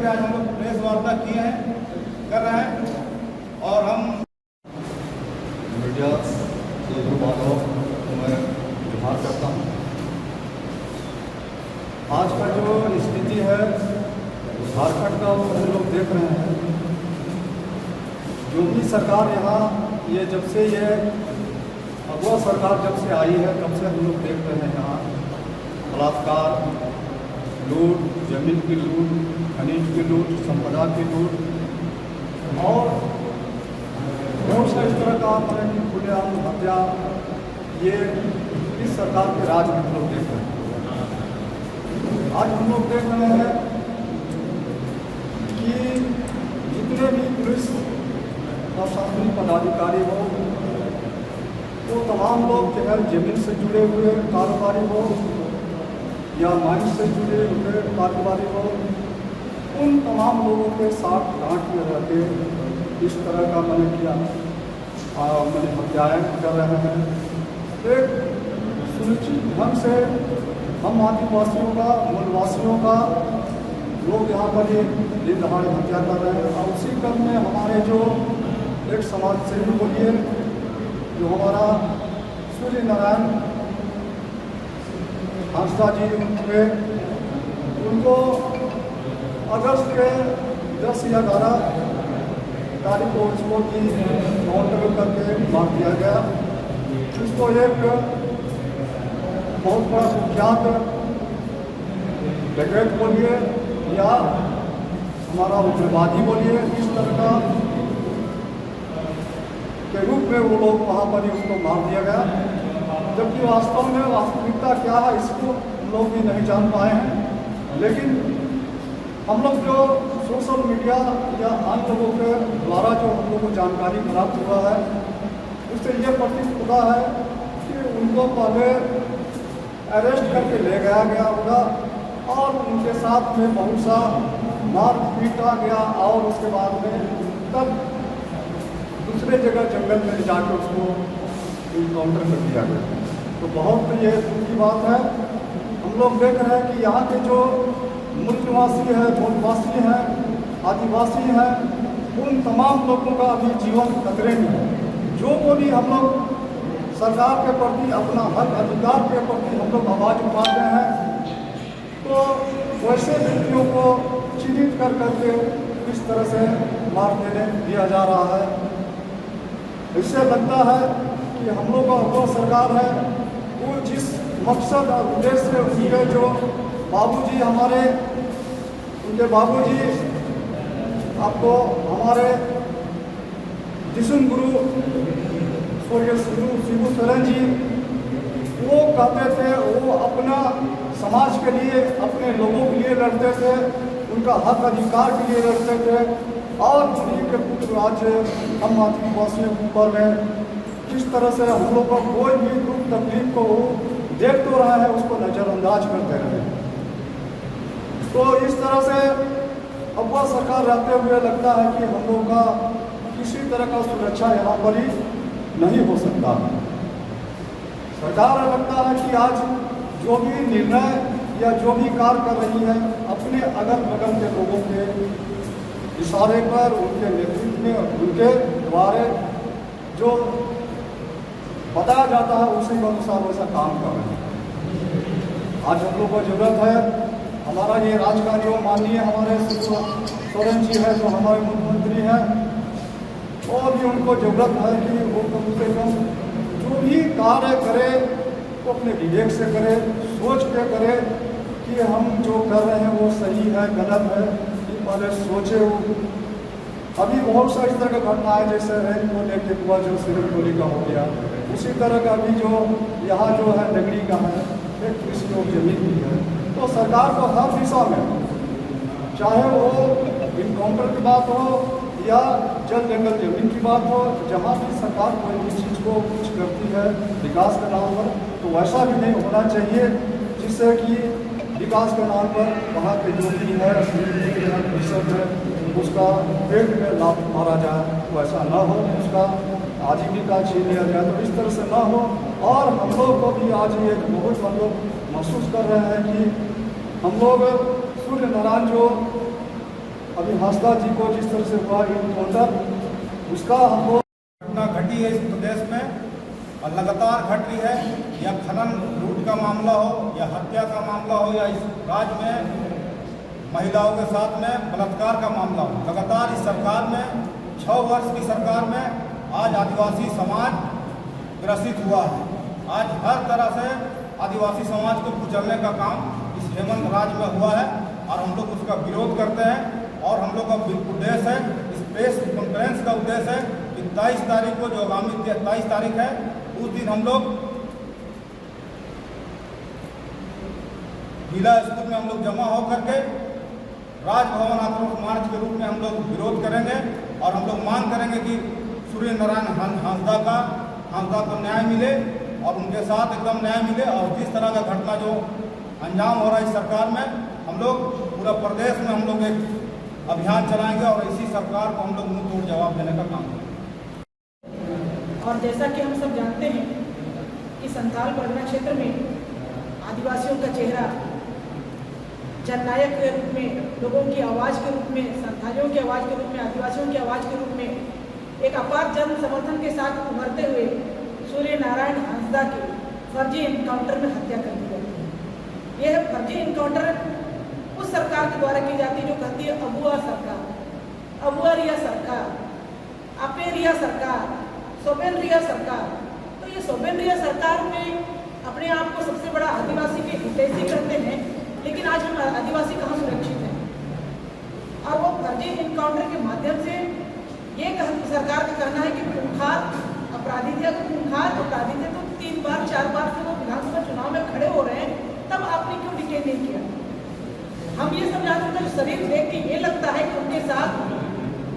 करके आज हम लोग प्रेस वार्ता किए हैं, कर रहे हैं। और हम मीडिया से जो बातों को मैं जुहार करता हूँ। आज का जो स्थिति है झारखंड का वो हम लोग देख रहे हैं। जो भी सरकार यहाँ ये जब से ये अगवा सरकार जब से आई है तब से हम लोग देख रहे हैं यहाँ बलात्कार, लूट, जमीन की लूट, खनिज की लूट, संपदा की लूट और बहुत सा इस तरह का कि खुलेआम हत्या, ये इस सरकार के राज में हम लोग देख रहे हैं। आज हम लोग देख रहे हैं कि जितने भी पुलिस प्रशासनिक पदाधिकारी हो, तो तमाम लोग जो है जमीन से जुड़े हुए कारोबारी हो या माइंस से जुड़े हुए कारोबारी हो, उन तमाम लोगों के साथ गांठ में रहते इस तरह का मैंने किया मैंने हत्याएँ कर रहे हैं। एक सुनिश्चित ढंग से हम आदिवासियों का, मूलवासियों का लोग यहाँ पर ये दिन दहाड़े हत्या कर रहे हैं। और उसी क्रम में हमारे जो एक समाज सेवी बोलिए जो हमारा सूर्य नारायण हांसदा जी उनको अगस्त के 10 या 11 तारीख को उसको की काउंटर करके मार दिया गया। उसको एक बहुत बड़ा कुख्यात डकैत बोलिए या हमारा उग्रवादी बोलिए, इस तरह का के रूप में वो लोग वहाँ पर ही उसको मार दिया गया। जबकि वास्तव में वास्तविकता क्या है इसको हम लोग भी नहीं जान पाए हैं। लेकिन हम लोग जो सोशल मीडिया या अन्य लोगों के द्वारा जो हम लोग को जानकारी प्राप्त हुआ है, उससे ये प्रतीत होता है कि उनको पहले अरेस्ट करके ले गया होगा और उनके साथ में बहुत सा मार पीटा गया और उसके बाद में तब दूसरे जगह जंगल में जाकर उसको इनकाउंटर कर दिया गया। तो बहुत ये दुख की बात है। हम लोग देख रहे हैं कि यहाँ के जो मूल निवासी हैं, मूलवासी हैं, आदिवासी हैं, उन तमाम लोगों का अभी जीवन खतरे में है। जो कोई हम लोग सरकार के प्रति अपना हक अधिकार के प्रति हम लोग आवाज़ उठाते हैं, तो वैसे व्यक्तियों को चिन्हित कर करके इस तरह से मार देने दिया जा रहा है। इससे लगता है कि हम लोग का वो सरकार है वो जिस मकसद और उद्देश्य से उनके जो बाबूजी हमारे उनके बाबूजी आपको हमारे जिसुन गुरु स्वर्गीय शिबू सोरेन जी वो कहते थे, वो अपना समाज के लिए, अपने लोगों के लिए लड़ते थे, उनका हक अधिकार के लिए लड़ते थे। और उन्हीं के पुत्र आज हम आदिवासियों के ऊपर में किस तरह से हम लोग को कोई भी दुख तकलीफ को देख तो रहा है उसको नज़रअंदाज करते रहे। तो इस तरह से अब वह सरकार रहते हुए लगता है कि हम लोग का किसी तरह का सुरक्षा यहाँ पर ही नहीं हो सकता। सरकार लगता है कि आज जो भी निर्णय या जो भी कार्य कर रही है अपने अगल बगल के लोगों के इशारे पर, उनके नेतृत्व में, उनके द्वारा जो बताया जाता है उसी के अनुसार वैसा काम कर रहे हैं। आज हम लोग को जरूरत है, हमारा ये राजकार्यों माननीय हमारे सोरेन जी है जो हमारे मुख्यमंत्री हैं, और भी उनको जरूरत है कि वो कम से कम जो भी कार्य करे वो अपने विवेक से करे, सोच के करे कि हम जो कर रहे हैं वो सही है गलत है, कि पहले सोचे। अभी बहुत सा इस तरह का घटना है जैसे रैन को लेके हुआ जो सिविल गोली का हो गया, उसी तरह का भी जो यहाँ जो है नगरी का है, एक कृषि और जमीन की है। तो सरकार को हर दिशा में, चाहे वो इनकाउंटर की बात हो या जल जंगल जमीन की बात हो, जहाँ भी सरकार कोई भी चीज़ को कुछ करती है विकास के नाम पर, तो वैसा भी नहीं होना चाहिए जिससे कि विकास के नाम पर वहाँ के जो भी है प्रतिशत है उसका पेट में लाभ मारा जाए, वैसा ना हो, उसका आजीविका छीन लिया जाए, तो इस तरह से ना हो। और हम लोग को भी आज ये बहुत हम लोग महसूस कर रहे हैं कि हम लोग सूर्य नारायण जो हांसदा जी को जिस तरह से हुआ इनकाउंटर, उसका हम लोग घटना घटी है इस प्रदेश में और लगातार घट रही है। या खनन लूट का मामला हो या हत्या का मामला हो या इस राज्य में महिलाओं के साथ में बलात्कार का मामला हो, लगातार इस सरकार में 6 वर्ष की सरकार में आज आदिवासी समाज ग्रसित हुआ है। आज हर तरह से आदिवासी समाज को कुचलने का काम इस हेमंत राज में हुआ है और हम लोग उसका विरोध करते हैं। और हम लोग का उद्देश्य है, इस प्रेस कॉन्फ्रेंस का उद्देश्य है कि 23 तारीख को, जो आगामी 23 तारीख है, उस दिन हम लोग जिला स्कूल में हम लोग जमा होकर के राजभवन आक्रोश मार्च के रूप में हम लोग विरोध करेंगे और हम लोग मांग करेंगे कि सूर्य नारायण हांसदा को न्याय मिले और उनके साथ एकदम न्याय मिले। और जिस तरह का घटना जो अंजाम हो रहा है इस सरकार में, हम लोग पूरा प्रदेश में हम लोग एक अभियान चलाएंगे और इसी सरकार को हम लोग मुंह तोड़ जवाब देने का काम करेंगे। और जैसा कि हम सब जानते हैं कि संथाल परगना क्षेत्र में आदिवासियों का चेहरा जननायक के रूप में, लोगों की आवाज़ के रूप में, संथालियों की आवाज़ के रूप में, आदिवासियों की आवाज़ के रूप में एक अपार जन समर्थन के साथ उभरते हुए सूर्य नारायण हांसदा की फर्जी इनकाउंटर में हत्या कर दी गई। यह फर्जी इनकाउंटर उस सरकार के द्वारा की जाती है जो कहती है अबुआ सरकार, अबुआ रिया सरकार, आपे रिया सरकार, सोबेन रिया सरकार। तो ये सोबेन रिया सरकार में अपने आप को सबसे बड़ा आदिवासी के हितैषी करते हैं, लेकिन आज हम आदिवासी कहाँ सुरक्षित हैं। और वो फर्जी इनकाउंटर के माध्यम से ये सरकार का कहना है कि खूंखार अपराधी थे। अगर खूंखार अपराधी थे तो 3 बार 4 बार से वो विधानसभा चुनाव में खड़े हो रहे हैं, तब आपने क्यों डिटेन नहीं किया? हम ये समझा सकते हैं, शरीर देख के ये लगता है कि उनके साथ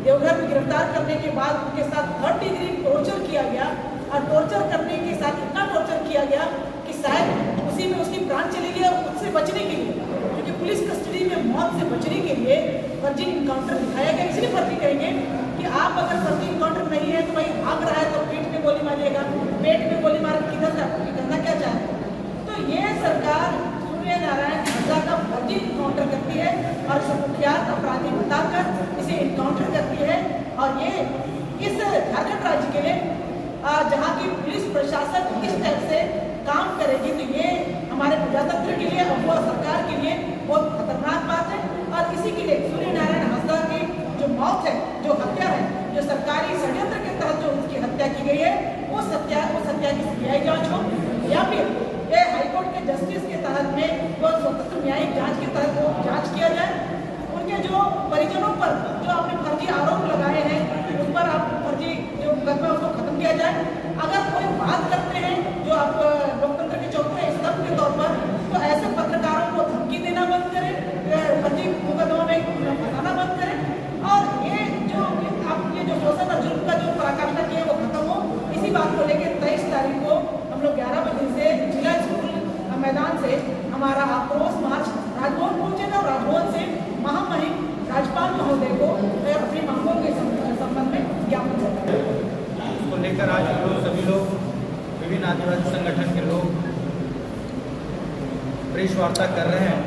देवघर में गिरफ्तार करने के बाद उनके साथ 3rd डिग्री टॉर्चर किया गया और टॉर्चर करने के साथ इतना टॉर्चर किया गया कि शायद उसी में उसकी प्राण चली गई। और उससे बचने के लिए, क्योंकि पुलिस कस्टडी में मौत से बचने के लिए फर्जी इनकाउंटर दिखाया गया। इसलिए फर्जी कहेंगे कि आप अगर फर्जी इनकाउंटर नहीं है तो भाई भाग रहा है तो पीठ में गोली मारिएगा, पेट में गोली मार किधर से कहना क्या चाहते हैं। तो ये सरकार सूर्य नारायण हांसदा का फर्जी इनकाउंटर करती है और इसे कुख्यात अपराधी बताकर इसे इनकाउंटर करती है। और ये इस झारखंड राज्य के लिए जहाँ की पुलिस प्रशासन इस टाइप से काम करेगी तो ये हमारे प्रजातंत्र के लिए, अबुआ सरकार के लिए बहुत खतरनाक बात है। और इसी के लिए सूर्य नारायण हांसदा की जो मौत है, जो हत्या है, जो सरकारी षड्यंत्र के तहत जो उसकी हत्या की गई है, वो हत्या की सीबीआई जांच हो या फिर ये हाईकोर्ट के जस्टिस के तहत में जो स्वतंत्र न्यायिक जांच के तहत वो जांच किया जाए। उनके जो परिजनों पर जो आपने फर्जी आरोप लगाए हैं उस पर आप फर्जी जो मुकदमा उसको खत्म किया जाए। अगर कोई बात करते हैं जो आप लोकतंत्र के चौथे स्तंभ के तौर पर, तो ऐसे पत्रकारों को धमकी देना बंद करें, फर्जी मुकदमा में फंसाना बंद करें और ये जो शोषण और जुल्म का जो पराकाष्ठा किया वो खत्म हो। इसी बात को लेकर 23 तारीख को हम लोग 11 बजे से जिला स्कूल मैदान से हमारा आक्रोश मार्च राजभवन पहुंचेगा और राजभवन से महामहिम राज्यपाल महोदय को अपनी मांगों के संबंध में ज्ञापन करेंगे। उसको लेकर आज हम लोग सभी लोग, विभिन्न आदिवासी संगठन के लोग प्रेस वार्ता कर रहे हैं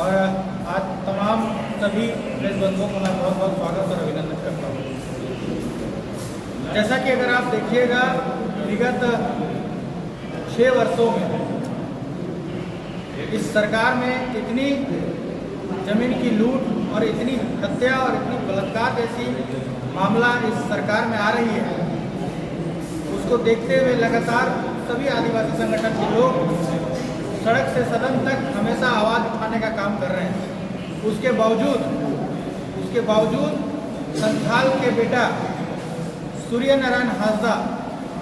और आज तमाम सभी प्रेस बंधुओं को मैं बहुत बहुत स्वागत और अभिनंदन करता हूँ। जैसा कि अगर आप देखिएगा, विगत 6 वर्षों में इस सरकार में इतनी जमीन की लूट और इतनी हत्या और इतनी बलात्कार जैसी मामला इस सरकार में आ रही है, उसको देखते हुए लगातार सभी आदिवासी संगठन के लोग सड़क से सदन तक हमेशा आवाज़ उठाने का काम कर रहे हैं। उसके बावजूद संथाल के बेटा सूर्य नारायण हांसदा,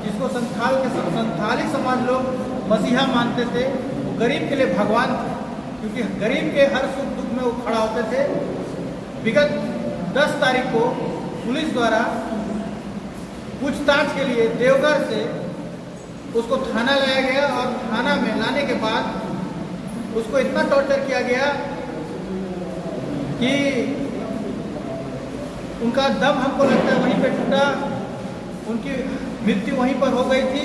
जिसको संथाली समाज लोग मसीहा मानते थे, वो गरीब के लिए भगवान थे, क्योंकि गरीब के हर सुख दुख में वो खड़ा होते थे। विगत 10 तारीख को पुलिस द्वारा पूछताछ के लिए देवघर से उसको थाना लाया गया और थाना में लाने के बाद उसको इतना टॉर्चर किया गया कि उनका दम हमको लगता है वहीं पे टूटा, उनकी मृत्यु वहीं पर हो गई थी।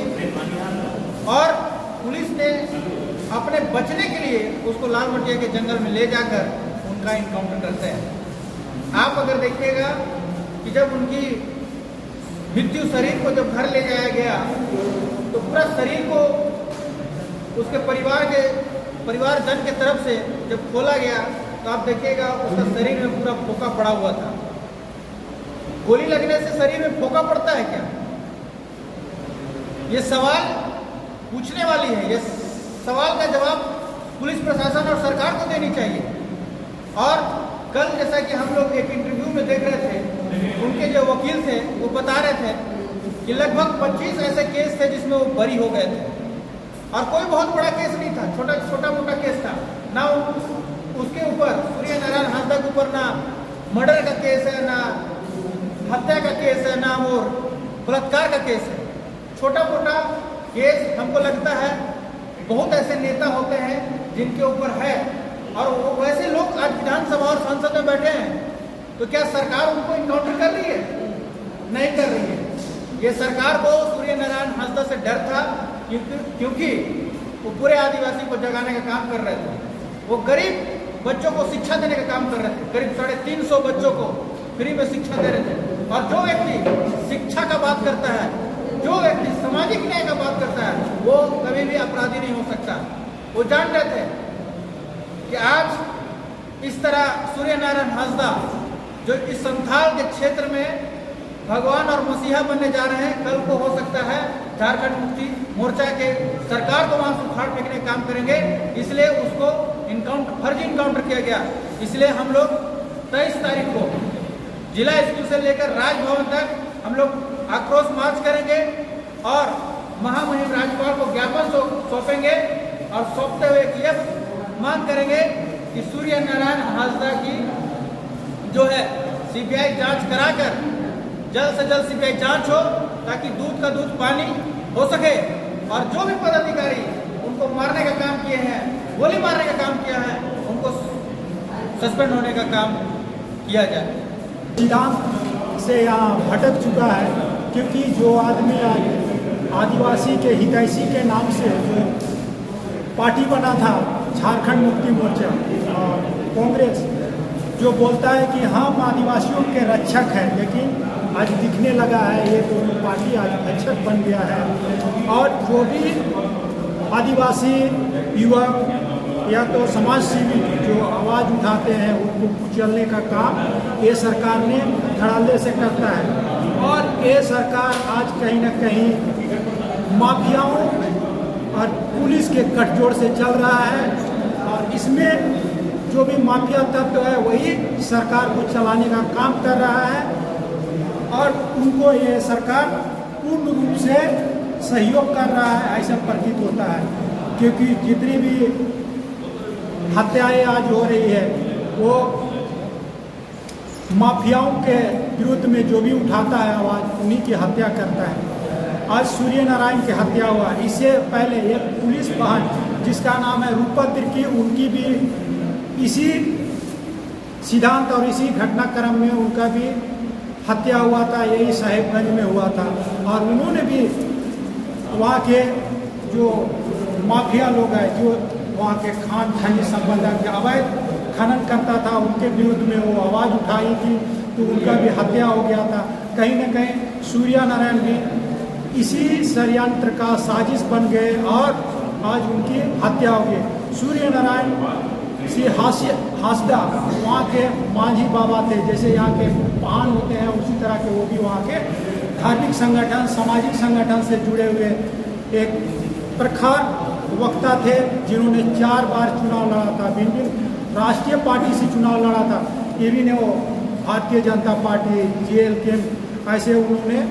और पुलिस ने अपने बचने के लिए उसको लाल मटिया के जंगल में ले जाकर उनका इनकाउंटर करते हैं। आप अगर देखिएगा कि जब उनकी मृत्यु शरीर को जब घर ले जाया गया तो पूरा शरीर को उसके परिवारजन के तरफ से जब खोला गया तो आप देखिएगा उसका शरीर में पूरा फोका पड़ा हुआ था। गोली लगने से शरीर में फोका पड़ता है क्या? ये सवाल पूछने वाली है। ये सवाल का जवाब पुलिस प्रशासन और सरकार को देनी चाहिए। और कल जैसा कि हम लोग एक इंटरव्यू में देख रहे थे, उनके जो वकील थे वो बता रहे थे कि लगभग 25 ऐसे केस थे जिसमें वो बरी हो गए थे और कोई बहुत बड़ा केस नहीं था, छोटा मोटा केस था। ना उसके ऊपर सूर्य नारायण हांसदा के ऊपर ना मर्डर का केस है, ना हत्या का केस है, ना वो बलात्कार का केस है। छोटा मोटा केस हमको लगता है बहुत ऐसे नेता होते हैं जिनके ऊपर है और वो वैसे लोग आज विधानसभा और संसद में बैठे हैं, तो क्या सरकार उनको इनकाउंटर कर रही है? नहीं कर रही है। ये सरकार को सूर्य नारायण हांसदा से डर था क्योंकि वो पूरे आदिवासी को जगाने का काम कर रहे थे। वो गरीब बच्चों को शिक्षा देने का काम कर रहे थे। करीब 350 बच्चों को फ्री में शिक्षा दे रहे थे। और जो व्यक्ति शिक्षा का बात करता है, जो व्यक्ति सामाजिक न्याय का बात करता है, वो कभी भी अपराधी नहीं हो सकता। वो जान रहे थे कि आज इस तरह सूर्य नारायण हांसदा जो इस संथाल के क्षेत्र में भगवान और मसीहा बनने जा रहे हैं, कल को हो सकता है झारखंड मुक्ति मोर्चा के सरकार को वहां से उखाड़ फेंकने का काम करेंगे। इसलिए उसको फर्जी इनकाउंटर किया गया। इसलिए हम लोग 23 तारीख को जिला स्कूल से लेकर राजभवन तक हम लोग आक्रोश मार्च करेंगे और महामहिम राज्यपाल को ज्ञापन सौंपेंगे और सौंपते हुए यह मांग करेंगे कि सूर्य नारायण हांसदा की जो है सीबीआई जांच कराकर जल्द से जल्द सीबीआई जांच हो ताकि दूध का दूध पानी हो सके। और जो भी पदाधिकारी उनको मारने का काम किए हैं, गोली मारने का काम किया है, उनको सस्पेंड होने का काम किया जाए। सिद्धांत से यहाँ भटक चुका है क्योंकि जो आदमी आदिवासी के हितैषी के नाम से जो पार्टी बना था झारखंड मुक्ति मोर्चा और कांग्रेस, जो बोलता है कि हम आदिवासियों के रक्षक हैं, लेकिन आज दिखने लगा है ये दोनों पार्टी आज रक्षक बन गया है। और जो भी आदिवासी युवक या तो समाज सेवी जो आवाज़ उठाते हैं उनको कुचलने का काम ये सरकार ने धड़ल्ले से करता है। और ये सरकार आज कहीं ना कहीं माफियाओं और पुलिस के गठजोड़ से चल रहा है और इसमें जो भी माफिया तत्व है वही सरकार को चलाने का काम कर रहा है और उनको ये सरकार पूर्ण रूप से सहयोग कर रहा है, ऐसा प्रतीत होता है। क्योंकि जितनी भी हत्याएं आज हो रही है वो माफियाओं के विरुद्ध में जो भी उठाता है आवाज़ उन्हीं की हत्या करता है। आज सूर्य नारायण की हत्या हुआ, इससे पहले एक पुलिस बहन जिसका नाम है रूपा तिर्की, उनकी भी इसी सिद्धांत और इसी घटनाक्रम में उनका भी हत्या हुआ था, यही साहेबगंज में हुआ था। और उन्होंने भी वहाँ के जो माफिया लोग हैं जो वहाँ के खान खनिज संपदा के अवैध खनन करता था उनके विरुद्ध में वो आवाज़ उठाई थी तो उनका भी हत्या हो गया था। कहीं न कहीं सूर्य नारायण भी इसी षड्यंत्र का साजिश बन गए और आज उनकी हत्या हो गई। सूर्य नारायण हांसदा वहाँ के मांझी बाबा थे, जैसे यहाँ के पान होते हैं उसी तरह के वो भी वहाँ के धार्मिक संगठन सामाजिक संगठन से जुड़े हुए एक प्रखर वक्ता थे जिन्होंने 4 बार चुनाव लड़ा था। भिन्न राष्ट्रीय पार्टी से चुनाव लड़ा था, ये भी ने वो भारतीय जनता पार्टी JLK ऐसे उन्होंने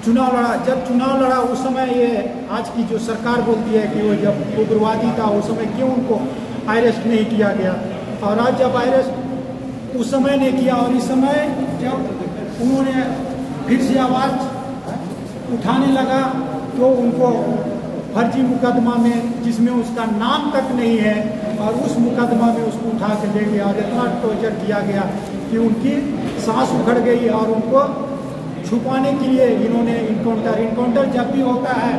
चुनाव लड़ा। जब चुनाव लड़ा उस समय ये आज की जो सरकार बोलती है कि वो जब उग्रवादी था उस समय क्यों उनको अरेस्ट नहीं किया गया, और आज जब अरेस्ट उस समय ने किया और इस समय जब उन्होंने फिर से आवाज़ उठाने लगा तो उनको फर्जी मुकदमा में जिसमें उसका नाम तक नहीं है और उस मुकदमा में उसको उठा के ले गया और इतना टॉर्चर किया गया कि उनकी सांस उखड़ गई और उनको छुपाने के लिए इन्होंने इनकाउंटर जब भी होता है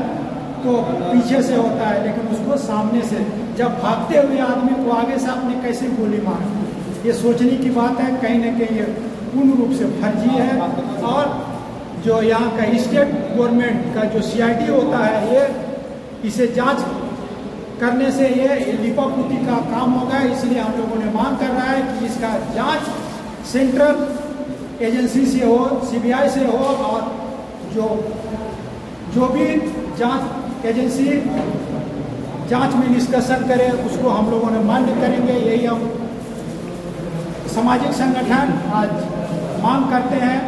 तो पीछे से होता है, लेकिन उसको सामने से, जब भागते हुए आदमी को आगे से आपने कैसे गोली मारी, ये सोचने की बात है। कहीं ना कहीं ये पूर्ण रूप से फर्जी है। और जो यहाँ का स्टेट गवर्नमेंट का जो CID होता है, ये इसे जांच करने से ये लिपापोती का काम होगा। इसलिए हम लोगों ने मांग कर रहा है कि इसका जांच सेंट्रल एजेंसी से हो, CBI से हो, और जो भी जांच एजेंसी जांच में निष्कर्षण करे उसको हम लोगों ने मान्य करेंगे। यही हम सामाजिक संगठन आज मांग करते हैं।